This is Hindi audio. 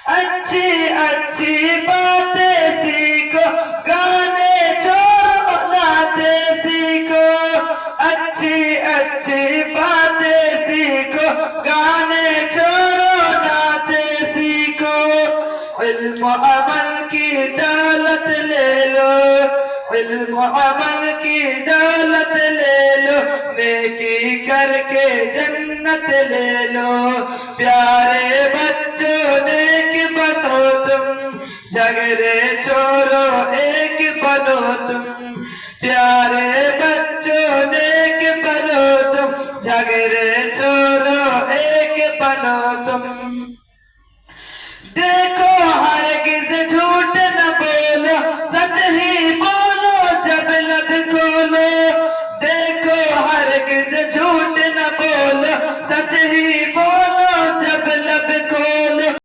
अच्छी अच्छी बातें सीखो, गाने छोड़ो नाते सीखो। अच्छी अच्छी बातें सीखो, गाने छोड़ो नाते सीखो। इल्म अमल की दौलत ले लो, इल्म अमल की दौलत ले लो, नेकी करके जन्नत ले लो। प्यारे बच्चों नेक बनो तुम, झगड़े छोड़ो एक बनो तुम। प्यारे बच्चों नेक बनो तुम, झगड़े छोड़ो एक बनो तुम।